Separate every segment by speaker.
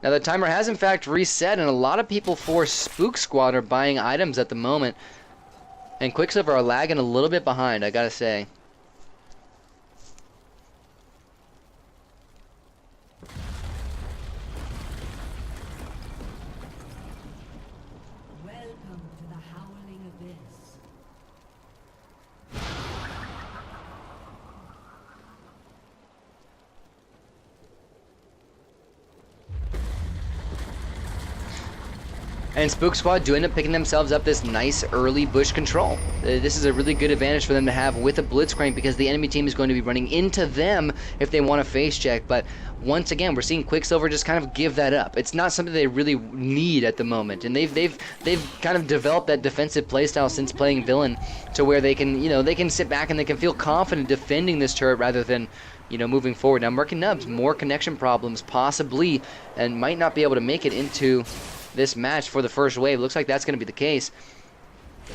Speaker 1: Now the timer has in fact reset, and a lot of people for Spook Squad are buying items at the moment. And Quicksilver are lagging a little bit behind, I gotta say.
Speaker 2: Welcome to the Howling Abyss.
Speaker 1: And Spook Squad do end up picking themselves up this nice early bush control. This is a really good advantage for them to have with a Blitzcrank, because the enemy team is going to be running into them if they want to face check. But once again, we're seeing Quicksilver just kind of give that up. It's not something they really need at the moment, and they've kind of developed that defensive playstyle since playing Villain, to where they can, you know, they can sit back and they can feel confident defending this turret rather than, you know, moving forward. Now Merc and Nubs, more connection problems possibly, and might not be able to make it into this match for the first wave. Looks like that's going to be the case.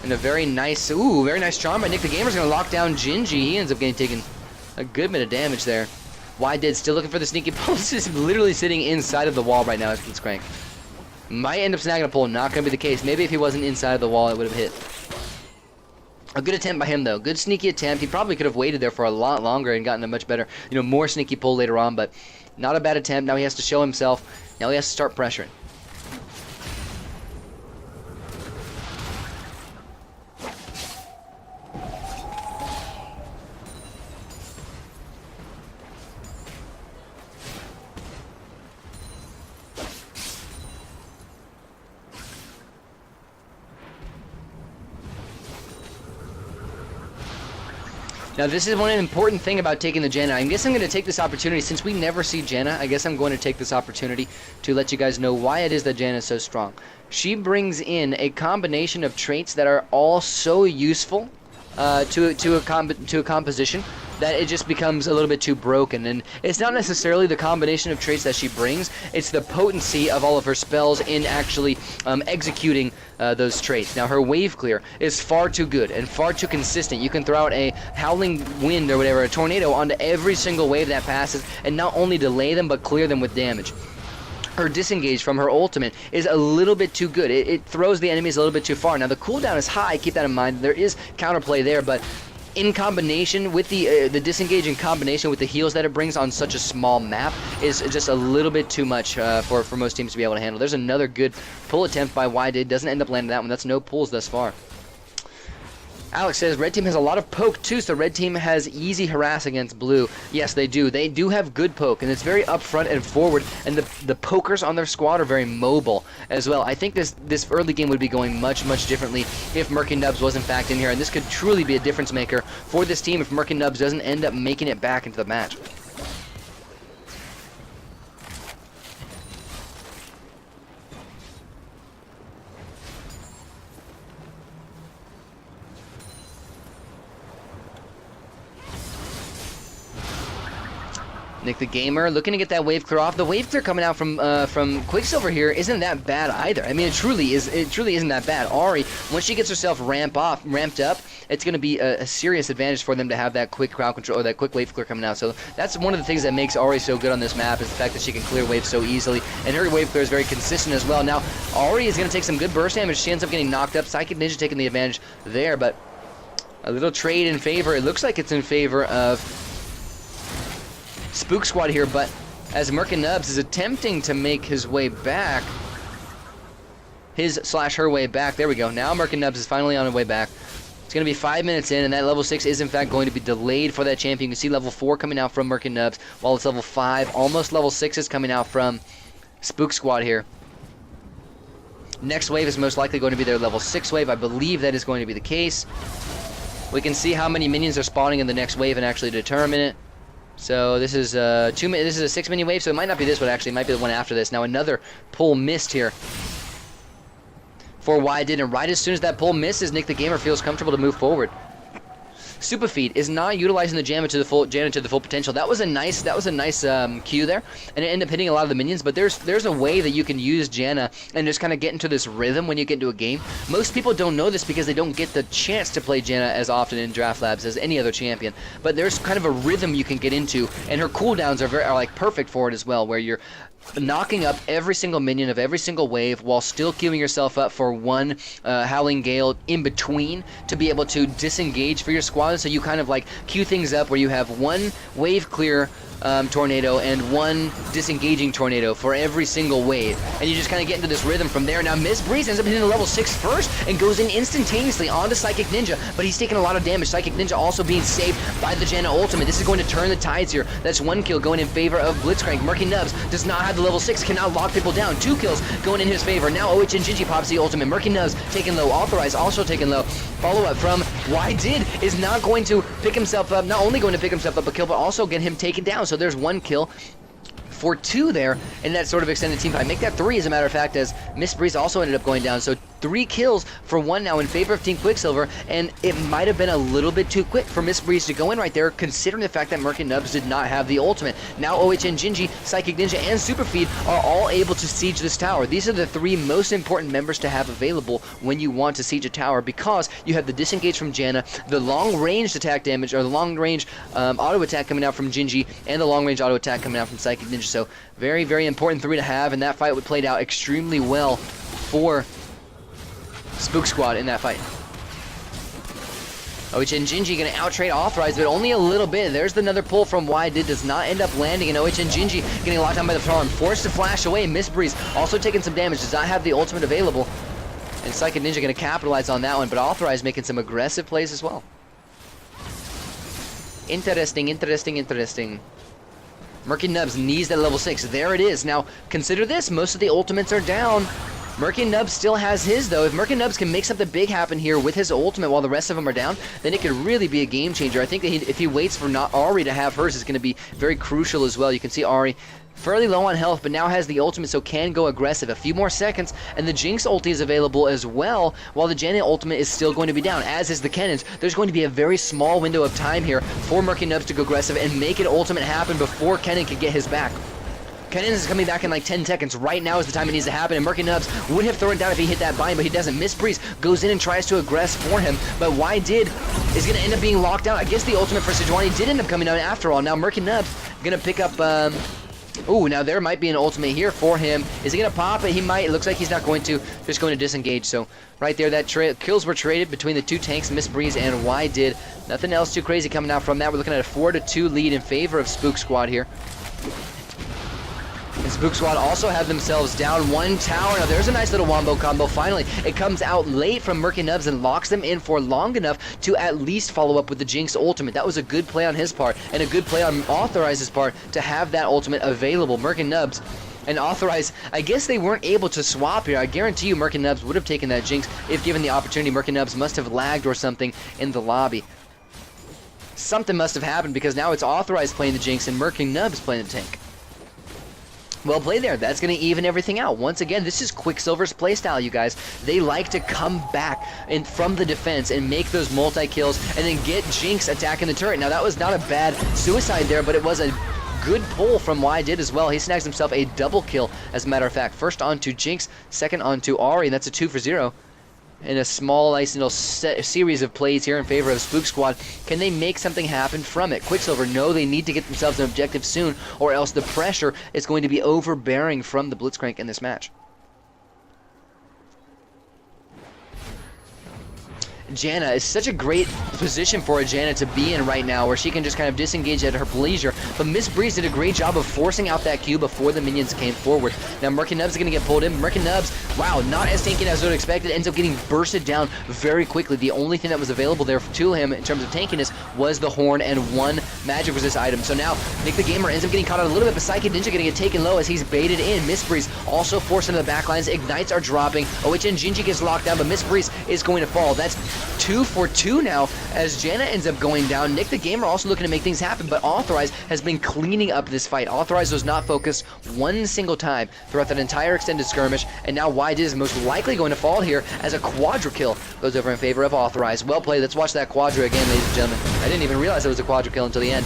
Speaker 1: And a very nice charm by Nick the Gamer's going to lock down Gingy. He ends up taking a good bit of damage there. Why did still looking for the sneaky pulse? Is literally sitting inside of the wall right now as Blitzcrank. Might end up snagging a pull. Not going to be the case. Maybe if he wasn't inside of the wall, it would have hit. A good attempt by him, though. Good sneaky attempt. He probably could have waited there for a lot longer and gotten a much better, you know, more sneaky pull later on, but not a bad attempt. Now he has to show himself. Now he has to start pressuring. Now this is one important thing about taking the Janna. I guess I'm going to take this opportunity, since we never see Janna, I guess I'm going to take this opportunity to let you guys know why it is that Janna is so strong. She brings in a combination of traits that are all so useful to a composition that it just becomes a little bit too broken. And it's not necessarily the combination of traits that she brings, it's the potency of all of her spells in actually executing those traits. Now her wave clear is far too good and far too consistent. You can throw out a howling wind or whatever, a tornado, onto every single wave that passes, and not only delay them but clear them with damage. Her disengage from her ultimate is a little bit too good. It throws the enemies a little bit too far. Now the cooldown is high, keep that in mind. There is counterplay there, but in combination with the disengage, in combination with the heals that it brings on such a small map, is just a little bit too much for most teams to be able to handle. There's another good pull attempt by Wydid. Doesn't end up landing that one. That's no pulls thus far. Alex says, red team has a lot of poke too, so red team has easy harass against blue. Yes, they do. They do have good poke, and it's very upfront and forward, and the pokers on their squad are very mobile as well. I think this early game would be going much, much differently if Murky Nubs was in fact in here, and this could truly be a difference maker for this team if Murky Nubs doesn't end up making it back into the match. Nick the Gamer looking to get that wave clear off. The wave clear coming out from Quicksilver here isn't that bad either. I mean, it truly isn't that bad. Ari, once she gets herself ramped up, it's going to be a serious advantage for them to have that quick crowd control, or that quick wave clear coming out. So that's one of the things that makes Ari so good on this map, is the fact that she can clear waves so easily, and her wave clear is very consistent as well. Now Ari is going to take some good burst damage. She ends up getting knocked up. Psychic Ninja taking the advantage there, but a little trade in favor. It looks like it's in favor of Spook Squad here, but as Merc and Nubs is attempting to make his way back, her way back, there we go. Now Merc and Nubs is finally on his way back. It's going to be 5 minutes in, and that level 6 is in fact going to be delayed for that champion. You can see level 4 coming out from Merc and Nubs, while it's level 5, almost level 6 is coming out from Spook Squad here. Next wave is most likely going to be their level 6 wave. I believe that is going to be the case. We can see how many minions are spawning in the next wave and actually determine it. So this is a 6 minion wave, so it might not be this one actually, it might be the one after this. Now another pull missed here for Wydid, and right as soon as that pull misses, Nick the Gamer feels comfortable to move forward. Super Feed is not utilizing the Janna to the full potential. That was a nice Q there, and it ended up hitting a lot of the minions. But there's a way that you can use Janna and just kind of get into this rhythm when you get into a game. Most people don't know this because they don't get the chance to play Janna as often in Draft Labs as any other champion. But there's kind of a rhythm you can get into, and her cooldowns are like perfect for it as well, where you're knocking up every single minion of every single wave while still queuing yourself up for one Howling Gale in between to be able to disengage for your squad. So you kind of like queue things up where you have one wave clear tornado and one disengaging tornado for every single wave, and you just kind of get into this rhythm from there. Now Miss Breeze ends up hitting a level 6 first and goes in instantaneously onto Psychic Ninja, but he's taking a lot of damage. Psychic Ninja also being saved by the Janna ultimate. This is going to turn the tides here. That's 1 kill going in favor of Blitzcrank. Murky Nubs does not have the level 6, cannot lock people down. 2 kills going in his favor. Now OH and Gingy pops the ultimate. Murky Nubs taking low. Authorized also taking low. Follow up from Why Did is not going to pick himself up, not only going to pick himself up a kill, but also get him taken down. So there's 1 kill for 2 there in that sort of extended team fight. Make that 3 as a matter of fact, as Miss Breeze also ended up going down. So 3 kills for 1 now in favor of Team Quicksilver, and it might have been a little bit too quick for Miss Breeze to go in right there, considering the fact that Murky Nubs did not have the ultimate. Now OHN Gingy, Psychic Ninja, and Superfeed are all able to siege this tower. These are the 3 most important members to have available when you want to siege a tower, because you have the disengage from Janna, the long-ranged attack damage, or the long-range auto attack coming out from Gingy, and the long-range auto attack coming out from Psychic Ninja. So very, very important 3 to have, and that fight would played out extremely well for Spook Squad in that fight. OH and Gingy going to out-trade Authorized, but only a little bit. There's another pull from Why Did, does not end up landing, and OH and Gingy getting locked down by the farm. Forced to flash away. Miss Breeze also taking some damage, does not have the ultimate available. And Psychic Ninja going to capitalize on that one, but Authorized making some aggressive plays as well. Interesting, interesting, interesting. Murky Nubs needs that level 6. There it is. Now, consider this. Most of the ultimates are down. Murky Nubs still has his, though. If Murky Nubs can make something big happen here with his ultimate while the rest of them are down, then it could really be a game changer. I think that if he waits for Ari to have hers, it's going to be very crucial as well. You can see Ari fairly low on health, but now has the ultimate, so can go aggressive. A few more seconds, and the Jinx ulti is available as well, while the Janet ultimate is still going to be down, as is the Cannons. There's going to be a very small window of time here for Murky Nubs to go aggressive and make an ultimate happen before Kennen can get his back. Kennen is coming back in like 10 seconds. Right now is the time it needs to happen, and Murky Nubs would have thrown it down if he hit that bind, but he doesn't. Miss Breeze goes in and tries to aggress for him, but Why Did is going to end up being locked down. I guess the ultimate for Sejuani did end up coming down after all. Now Murky Nubs going to pick up... Ooh, now there might be an ultimate here for him. Is he going to pop it? He might. It looks like he's not going to. Just going to disengage. So right there, that kills were traded between the 2 tanks, Miss Breeze and Why Did. Nothing else too crazy coming out from that. We're looking at a 4-2 lead in favor of Spook Squad here. And Spook Squad also have themselves down 1 tower. Now there's a nice little wombo combo. Finally, it comes out late from Murky Nubs and locks them in for long enough to at least follow up with the Jinx ultimate. That was a good play on his part, and a good play on Authorized's part to have that ultimate available. Murky Nubs and Authorized, I guess they weren't able to swap here. I guarantee you Murky Nubs would have taken that Jinx if given the opportunity. Murky Nubs must have lagged or something in the lobby. Something must have happened, because now it's Authorized playing the Jinx and Murky Nubs playing the tank. Well played there. That's going to even everything out. Once again, this is Quicksilver's playstyle, you guys. They like to come back from the defense and make those multi-kills and then get Jinx attacking the turret. Now, that was not a bad suicide there, but it was a good pull from Why Did as well. He snags himself a double kill, as a matter of fact. First onto Jinx, second onto Ari, and that's a 2 for 0. In a small, nice little series of plays here in favor of Spook Squad. Can they make something happen from it? Quicksilver know they need to get themselves an objective soon, or else the pressure is going to be overbearing from the Blitzcrank in this match. Janna is such a great position for a Janna to be in right now, where she can just kind of disengage at her leisure. But Miss Breeze did a great job of forcing out that Q before the minions came forward. Now Murky Nubs is going to get pulled in. Murky Nubs, wow, not as tanky as I would have expected, ends up getting bursted down very quickly. The only thing that was available there to him in terms of tankiness was the horn and 1 magic resist item. So now Nick the Gamer ends up getting caught out a little bit, but Psychic Ninja going to get taken low as he's baited in. Miss Breeze also forced into the backlines. Ignites are dropping. OH and Gingy gets locked down, but Miss Breeze is going to fall. That's 2 for 2 now as Janna ends up going down. Nick the Gamer also looking to make things happen, but Authorized has been cleaning up this fight. Authorized was not focused 1 single time throughout that entire extended skirmish, and now Why Did is most likely going to fall here as a quadra kill goes over in favor of Authorized. Well played. Let's watch that quadra again, ladies and gentlemen. I didn't even realize it was a quadra kill until the end.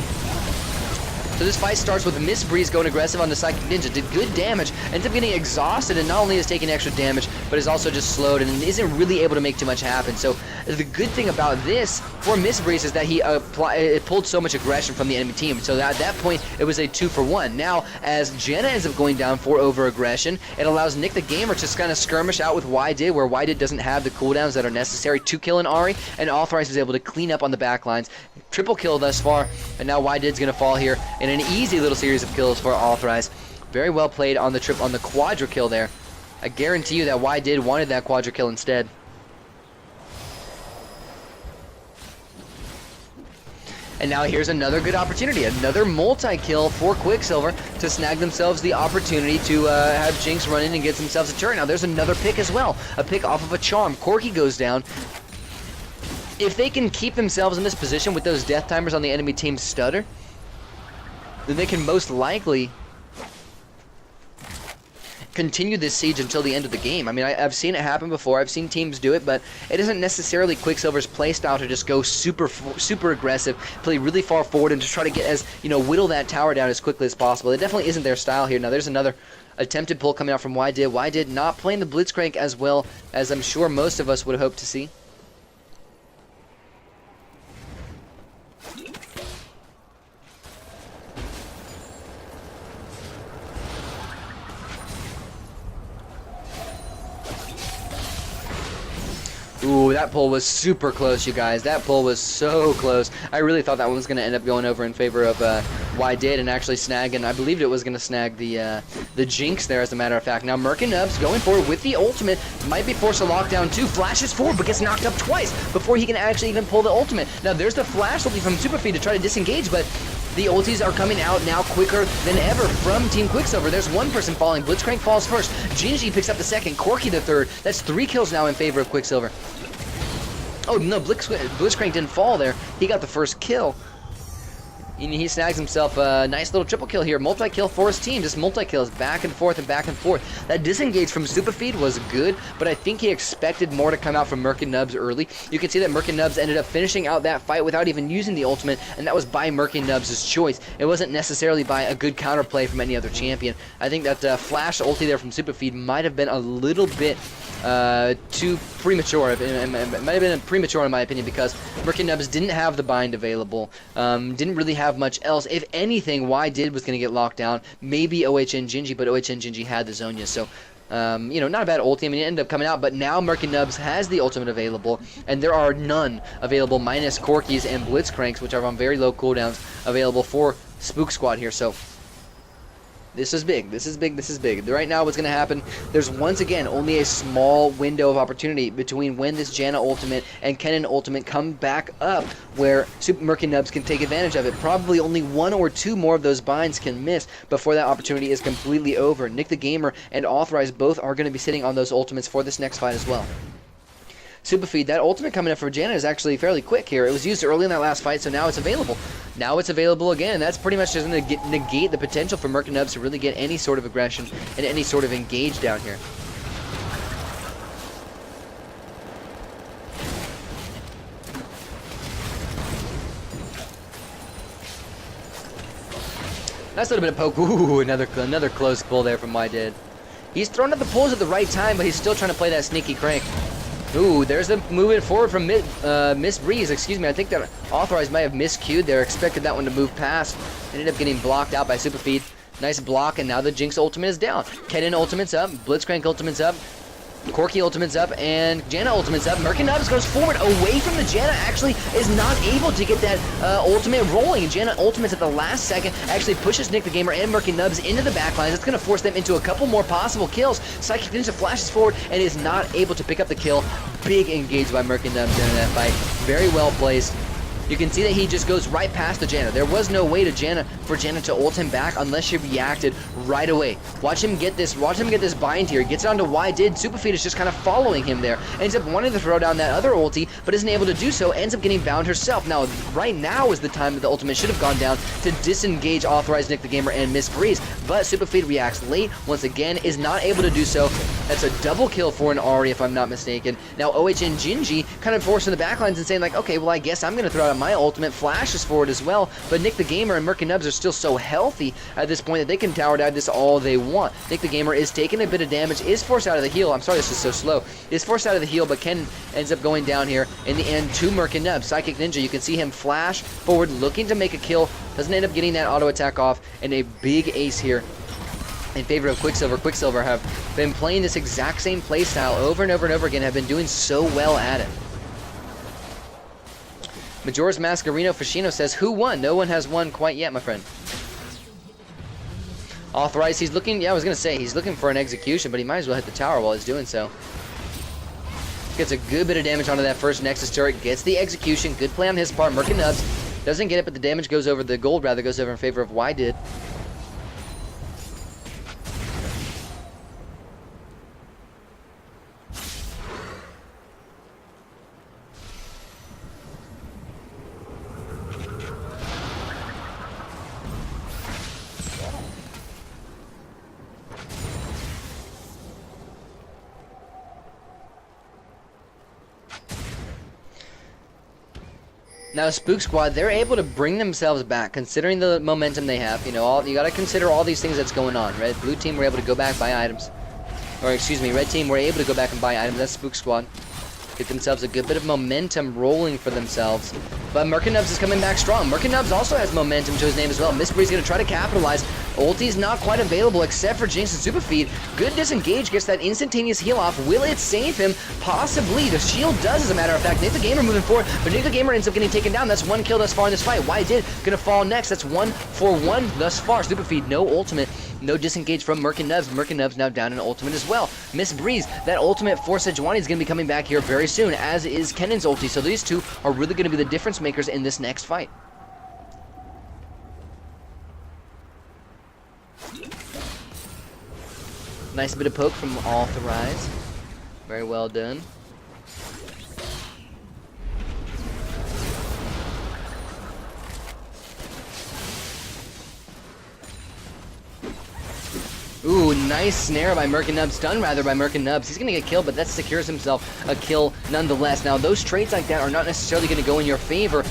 Speaker 1: So this fight starts with Miss Breeze going aggressive on the Psychic Ninja. Did good damage, ends up getting exhausted, and not only is taking extra damage, but is also just slowed and isn't really able to make too much happen. So The good thing about this for Miss Breeze is that he pulled so much aggression from the enemy team. So at that point, it was a 2-for-1. Now, as Jenna ends up going down for over-aggression, it allows Nick the Gamer to kind of skirmish out with YDid, where YDid doesn't have the cooldowns that are necessary to kill an Ahri, and Authorize is able to clean up on the back lines. Triple kill thus far, and now YDid's going to fall here in an easy little series of kills for Authorize. Very well played on the quadra kill there. I guarantee you that YDid wanted that quadra kill instead. And now here's another good opportunity, another multi-kill for Quicksilver to snag themselves the opportunity to have Jinx run in and get themselves a turret. Now there's another pick as well, a pick off of a charm. Corki goes down. If they can keep themselves in this position with those death timers on the enemy team's stutter, then they can most likely continue this siege until the end of the game. I mean, I've seen it happen before. I've seen teams do it, but it isn't necessarily Quicksilver's playstyle to just go super aggressive, play really far forward, and just try to get whittle that tower down as quickly as possible. It definitely isn't their style here. Now, there's another attempted pull coming out from YDid. YDid not playing the Blitzcrank as well as I'm sure most of us would hope to see. Ooh, that pull was super close, you guys. That pull was so close. I really thought that one was going to end up going over in favor of YDid and actually snag, and I believed it was going to snag the Jinx there, as a matter of fact. Now, Merkinubs going forward with the ultimate. Might be forced to lock down too. Flashes forward, but gets knocked up twice before he can actually even pull the ultimate. Now, there's the flash ulti from Superfeed to try to disengage, but the ultis are coming out now quicker than ever from Team Quicksilver. There's one person falling. Blitzcrank falls first. Gingy picks up the second. Corki the third. That's 3 kills now in favor of Quicksilver. Oh, no, Blitzcrank didn't fall there. He got the first kill. And he snags himself a nice little triple kill here. Multi-kill for his team. Just multi-kills back and forth and back and forth. That disengage from Superfeed was good, but I think he expected more to come out from Merkinubs early. You can see that Merkinubs ended up finishing out that fight without even using the ultimate, and that was by Merkinubs' choice. It wasn't necessarily by a good counterplay from any other champion. I think that flash ulti there from Superfeed might have been a little bit too premature. It might have been premature in my opinion, because Merkinubs didn't have the bind available, didn't really have much else. If anything, YDid was going to get locked down. Maybe OHN Gingy, but OHN Gingy had the Zhonya, so not a bad ulti. I mean, it ended up coming out, but now Merkinubs has the ultimate available, and there are none available minus Corki's and Blitzcranks, which are on very low cooldowns, available for Spook Squad here. So this is big. This is big. This is big. Right now, what's going to happen, there's once again only a small window of opportunity between when this Janna ultimate and Kennen ultimate come back up where Super Merkinubs can take advantage of it. Probably only 1 or 2 more of those binds can miss before that opportunity is completely over. Nick the Gamer and Authorized both are going to be sitting on those ultimates for this next fight as well. Superfeed, that ultimate coming up for Janna is actually fairly quick here. It was used early in that last fight, so now it's available. Now it's available again, and that's pretty much just going to negate the potential for Merkinubs to really get any sort of aggression and any sort of engage down here. Nice little bit of poke. Ooh, another close pull there from YDid. He's thrown up the pulls at the right time, but he's still trying to play that sneaky crank. Ooh, there's the movement forward from Miss Breeze. Excuse me, I think that Authorized might have miscued there. Expected that one to move past. Ended up getting blocked out by Superfeed. Nice block, and now the Jinx ultimate is down. Kennen ultimate's up. Blitzcrank ultimate's up. Corki ultimate's up, and Janna ultimate's up. Merkinubs goes forward away from the Janna, actually is not able to get that ultimate rolling. Janna ultimates at the last second, actually pushes Nick the Gamer and Merkinubs into the backlines. It's going to force them into a couple more possible kills. Psychic Ninja flashes forward and is not able to pick up the kill. Big engage by Merkinubs during that fight. Very well placed. You can see that he just goes right past the Janna. There was no way for Janna to ult him back unless she reacted right away. Watch him get this bind here. He gets it onto YDid. Superfeed is just kind of following him there. Ends up wanting to throw down that other ulti, but isn't able to do so. Ends up getting bound herself. Now, right now is the time that the ultimate should have gone down to disengage Authorized Nick the Gamer and Miss Breeze. But Superfeed reacts late. Once again, is not able to do so. That's a double kill for an Ahri, if I'm not mistaken. Now OHN Jinji kind of forcing the backlines and saying like, okay, well I guess I'm going to throw out my ultimate. Flashes forward as well, but Nick the Gamer and Merc and Nubs are still so healthy at this point that they can tower dive this all they want. Nick the Gamer is taking a bit of damage, is forced out of the heal. I'm sorry this is so slow. Is forced out of the heal, but Ken ends up going down here in the end to Merc and Nubs. Psychic Ninja, you can see him flash forward looking to make a kill. Doesn't end up getting that auto attack off, and a big ace here in favor of Quicksilver. Quicksilver have been playing this exact same playstyle over and over and over again, have been doing so well at it. Majora's Mascarino Fashino says, who won? No one has won quite yet, my friend. Authorized, he's looking, yeah, I was going to say, he's looking for an execution, but he might as well hit the tower while he's doing so. Gets a good bit of damage onto that first Nexus turret, gets the execution, good play on his part. Merc and Nubs doesn't get it, but the damage goes over, the gold rather goes over in favor of Y did. Now, Spook Squad, they're able to bring themselves back, considering the momentum they have. You know, you got to consider all these things that's going on. Red, blue team were able to go back, buy items. Or, excuse me, red team were able to go back and buy items. That's Spook Squad. Get themselves a good bit of momentum rolling for themselves. But Merc and Nubs is coming back strong. Merc and Nubs also has momentum to his name as well. Miss Bree's going to try to capitalize. Ulti's not quite available except for Jinx and Super Feed. Good disengage, gets that instantaneous heal off. Will it save him? Possibly. The shield does, as a matter of fact. Nick the Gamer moving forward, but Nick the Gamer ends up getting taken down. That's one kill thus far in this fight. Why did gonna fall next? That's 1 for 1 thus far. Super Feed, no ultimate. No disengage from Merc and Nubs. Merc and Nubs now down in ultimate as well. Miss Breeze, that ultimate for Sejuani is going to be coming back here very soon, as is Kennan's ulti. So these two are really going to be the difference makers in this next fight. Nice bit of poke from Authorized. Very well done. Ooh, nice snare by Merc and Nubs, stun rather by Merc and Nubs. He's going to get killed, but that secures himself a kill nonetheless. Now, those trades like that are not necessarily going to go in your favor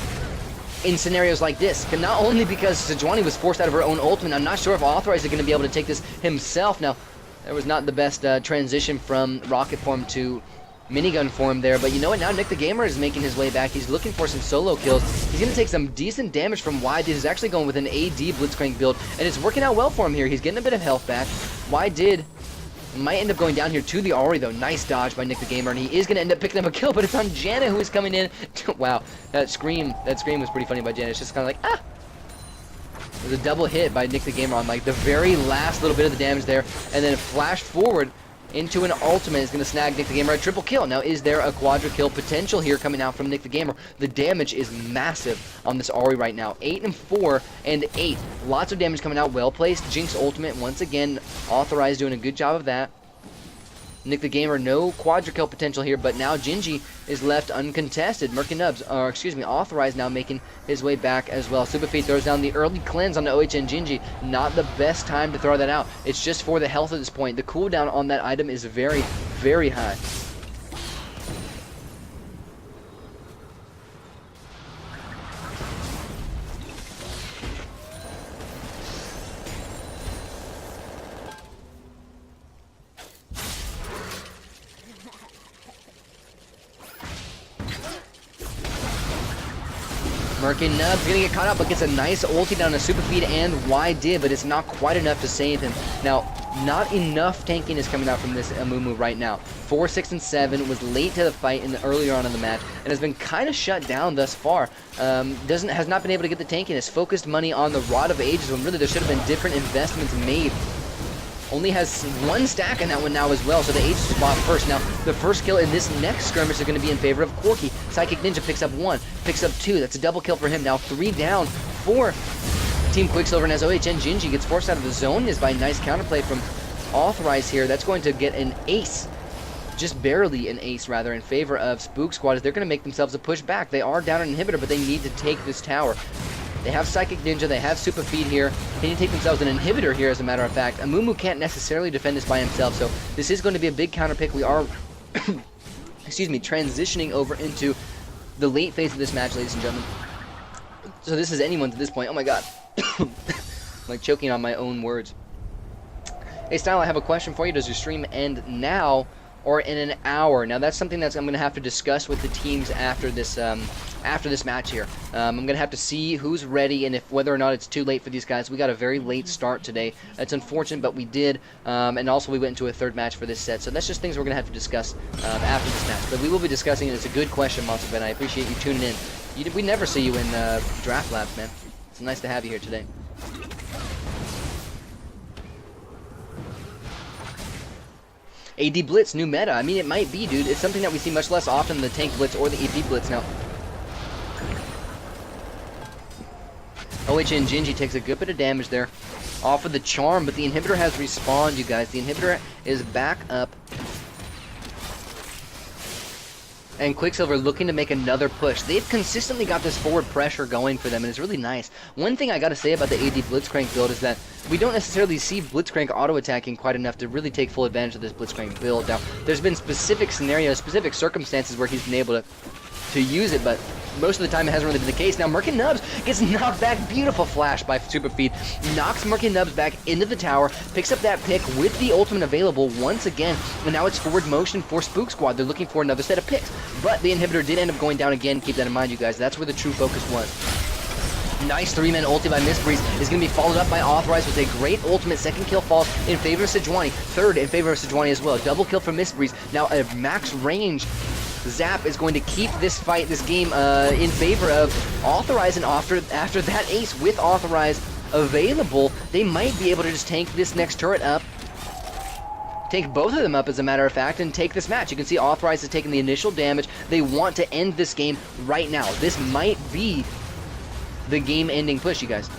Speaker 1: in scenarios like this. Not only because Sejuani was forced out of her own ultimate, I'm not sure if Authorized is going to be able to take this himself. Now, there was not the best transition from rocket form to minigun form there, but you know what, now Nick the Gamer is making his way back. He's looking for some solo kills. He's going to take some decent damage from YDid. He's actually going with an AD Blitzcrank build, and it's working out well for him here. He's getting a bit of health back. YDid might end up going down here to the Ahri, though. Nice dodge by Nick the Gamer, and he is going to end up picking up a kill, but it's on Janna, who is coming in. Wow, that scream was pretty funny by Janna. It's just kind of like, ah! It was a double hit by Nick the Gamer on like the very last little bit of the damage there, and then flash forward into an ultimate is going to snag Nick the Gamer a triple kill. Now, is there a quadra kill potential here coming out from Nick the Gamer? The damage is massive on this Ahri right now. 8 and 4 and 8. Lots of damage coming out. Well placed. Jinx ultimate once again. Authorized doing a good job of that. Nick the Gamer, no quadra kill potential here, but now Jinji is left uncontested. Merc and Nubs, or excuse me, Authorized now making his way back as well. Superfeed throws down the early cleanse on the OHN Jinji. Not the best time to throw that out. It's just for the health at this point. The cooldown on that item is very, very high. Merc and Nubs gonna get caught up, but gets a nice ulti down to Super Feed and YDid, but it's not quite enough to save him. Now, not enough tanking is coming out from this Amumu right now. 4, 6, and 7 was late to the fight earlier on in the match, and has been kind of shut down thus far. Has not been able to get the tanking. Has focused money on the Rod of Ages when really there should have been different investments made. Only has 1 stack in that one now as well, so the Aegis was bought first. Now, the first kill in this next skirmish is going to be in favor of Corki. Psychic Ninja picks up 1, picks up 2. That's a double kill for him. Now 3 down for Team Quicksilver, and as OHN Jinji gets forced out of the zone is by nice counterplay from Authorized here. That's going to get an ace. Just barely an ace, rather, in favor of Spook Squad, as they're going to make themselves a push back. They are down an inhibitor, but they need to take this tower. They have Psychic Ninja, they have Super Feed here. They need to take themselves an inhibitor here, as a matter of fact. Amumu can't necessarily defend this by himself, so this is going to be a big counter pick. We are, excuse me, transitioning over into the late phase of this match, ladies and gentlemen. So this is anyone's at this point. Oh my god. I'm like choking on my own words. Hey Style, I have a question for you. Does your stream end now or in an hour? Now that's something that I'm going to have to discuss with the teams after this match here. I'm going to have to see who's ready and if whether or not it's too late for these guys. We got a very late start today. It's unfortunate, but we did. And also we went into a third match for this set. So that's just things we're going to have to discuss after this match. But we will be discussing it. It's a good question, Monster Ben. I appreciate you tuning in. We never see you in Draft Labs, man. It's nice to have you here today. AD Blitz, new meta. I mean, it might be, dude. It's something that we see much less often than the Tank Blitz or the AP Blitz now. OHN Gingy takes a good bit of damage there off of the charm, but the inhibitor has respawned, you guys. The inhibitor is back up. And Quicksilver looking to make another push. They've consistently got this forward pressure going for them, and it's really nice. One thing I gotta say about the AD Blitzcrank build is that we don't necessarily see Blitzcrank auto-attacking quite enough to really take full advantage of this Blitzcrank build. Now, there's been specific scenarios, specific circumstances where he's been able to use it, but most of the time it hasn't really been the case. Now Murky Nubs gets knocked back. Beautiful flash by Super Feed. Knocks Murky Nubs back into the tower. Picks up that pick with the ultimate available once again. And now it's forward motion for Spook Squad. They're looking for another set of picks. But the inhibitor did end up going down again. Keep that in mind, you guys. That's where the true focus was. Nice 3-man ulti by Miss Breeze is going to be followed up by Authorized with a great ultimate. Second kill falls in favor of Sejuani. Third in favor of Sejuani as well. Double kill from Miss Breeze. Now a max range Zap is going to keep this fight, this game, in favor of Authorized, and after that ace with Authorized available, they might be able to just tank this next turret up, take both of them up as a matter of fact, and take this match. You can see Authorized has taken the initial damage. They want to end this game right now. This might be the game-ending push, you guys.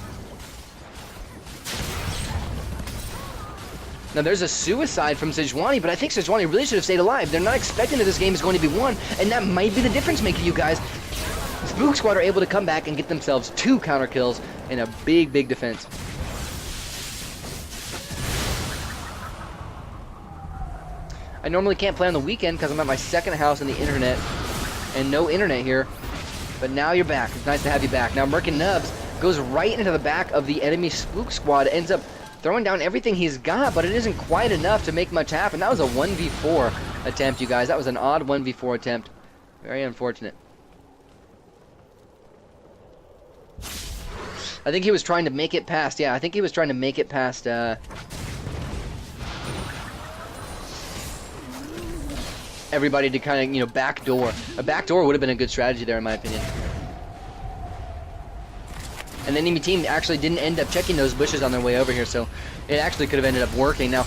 Speaker 1: Now there's a suicide from Sejuani, but I think Sejuani really should have stayed alive. They're not expecting that this game is going to be won, and that might be the difference maker, you guys. Spook Squad are able to come back and get themselves 2 counter kills in a big, big defense. I normally can't play on the weekend because I'm at my second house on the internet, and no internet here. But now you're back. It's nice to have you back. Now Merkin Nubs goes right into the back of the enemy Spook Squad, ends up throwing down everything he's got, but it isn't quite enough to make much happen. That was a 1v4 attempt, you guys. That was an odd 1v4 attempt. Very unfortunate. I think he was trying to make it past, yeah, I think he was trying to make it past, everybody to kind of, you know, backdoor. A backdoor would have been a good strategy there, in my opinion. And the enemy team actually didn't end up checking those bushes on their way over here, so it actually could have ended up working. Now,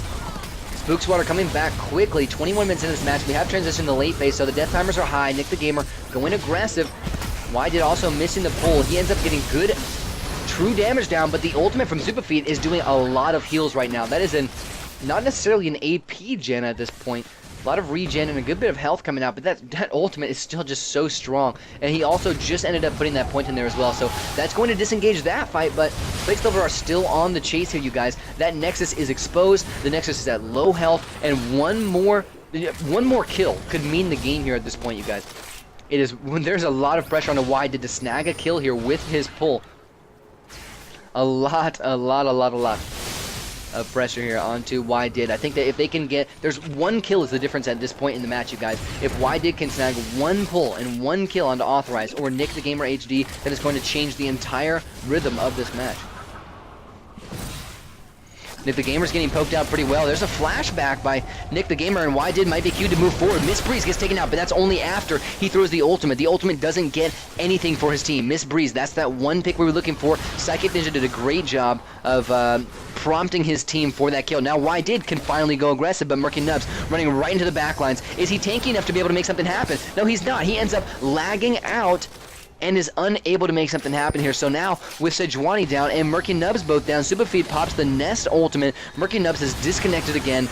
Speaker 1: Spook Squad are coming back quickly. 21 minutes into this match. We have transitioned to late phase, so the death timers are high. Nick the Gamer going aggressive. Why did also missing the pull. He ends up getting good true damage down, but the ultimate from Super Feed is doing a lot of heals right now. That is not necessarily an AP gen at this point. A lot of regen and a good bit of health coming out, but that ultimate is still just so strong. And he also just ended up putting that point in there as well, so that's going to disengage that fight, but Quicksilver are still on the chase here, you guys. That Nexus is exposed, the Nexus is at low health, and one more kill could mean the game here at this point, you guys. It is, when there's a lot of pressure on the Y to snag a kill here with his pull. A lot of pressure here onto YDid. I think that if they can get, there's one kill is the difference at this point in the match, you guys. If YDid can snag one pull and one kill onto Authorized or Nick the Gamer HD, that is going to change the entire rhythm of this match. Nick the Gamer's getting poked out pretty well. There's a flashback by Nick the Gamer, and YDid might be cued to move forward. Miss Breeze gets taken out, but that's only after he throws the ultimate. The ultimate doesn't get anything for his team. Miss Breeze, that's that one pick we were looking for. Psychic Ninja did a great job of prompting his team for that kill. Now YDid can finally go aggressive, but Murky Nubs running right into the backlines. Is he tanky enough to be able to make something happen? No, he's not. He ends up lagging out and is unable to make something happen here. So now, with Sejuani down and Murky Nubs both down, Super Feed pops the Nest ultimate. Murky Nubs is disconnected again,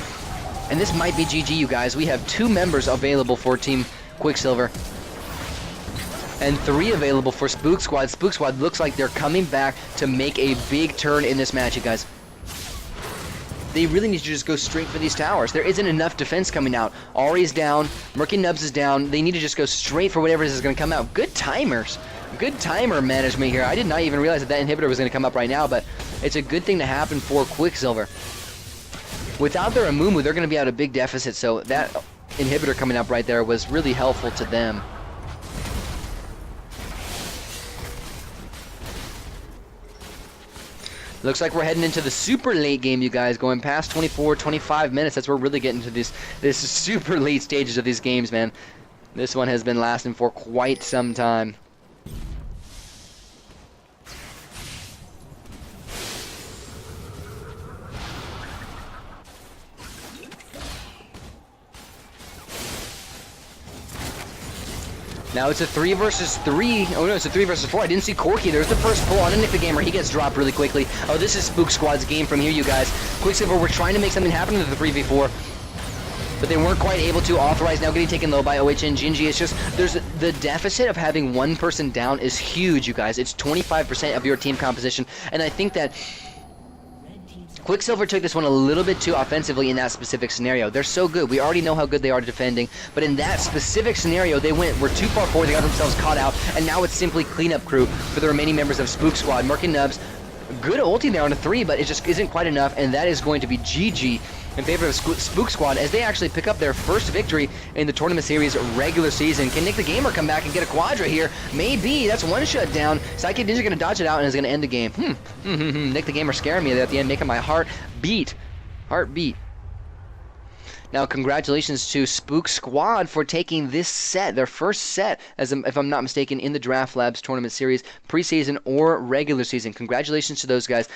Speaker 1: and this might be GG, you guys. We have 2 members available for Team Quicksilver. and 3 available for Spook Squad. Spook Squad looks like they're coming back to make a big turn in this match, you guys. They really need to just go straight for these towers. There isn't enough defense coming out. Ari's down. Murky Nubs is down. They need to just go straight for whatever is going to come out. Good timers. Good timer management here. I did not even realize that that inhibitor was going to come up right now, but it's a good thing to happen for Quicksilver. Without their Amumu, they're going to be at a big deficit, so that inhibitor coming up right there was really helpful to them. Looks like we're heading into the super late game, you guys. Going past 24, 25 minutes. That's where we're really getting to this super late stages of these games, man. This one has been lasting for quite some time. Now it's a 3 versus 3. Oh no, it's a 3 versus 4. I didn't see Corky. There's the first pull on a Nick the Gamer. He gets dropped really quickly. Oh, this is Spook Squad's game from here, you guys. Quicksilver were trying to make something happen to the 3v4, but they weren't quite able to. Authorize now getting taken low by OH and Gingy. It's just, there's the deficit of having one person down is huge, you guys. It's 25% of your team composition, and I think that Quicksilver took this one a little bit too offensively in that specific scenario. They're so good. We already know how good they are defending, but in that specific scenario, were too far forward. They got themselves caught out, and now it's simply cleanup crew for the remaining members of Spook Squad. Murky Nubs, good ulti there on a 3, but it just isn't quite enough, and that is going to be GG in favor of Spook Squad as they actually pick up their first victory in the tournament series regular season. Can Nick the Gamer come back and get a quadra here? Maybe. That's one shutdown. Psychic Ninja going to dodge it out and is going to end the game. Nick the Gamer scaring me at the end, making my heart beat. Now, congratulations to Spook Squad for taking this set, their first set, if I'm not mistaken, in the Draft Labs tournament series, preseason or regular season. Congratulations to those guys.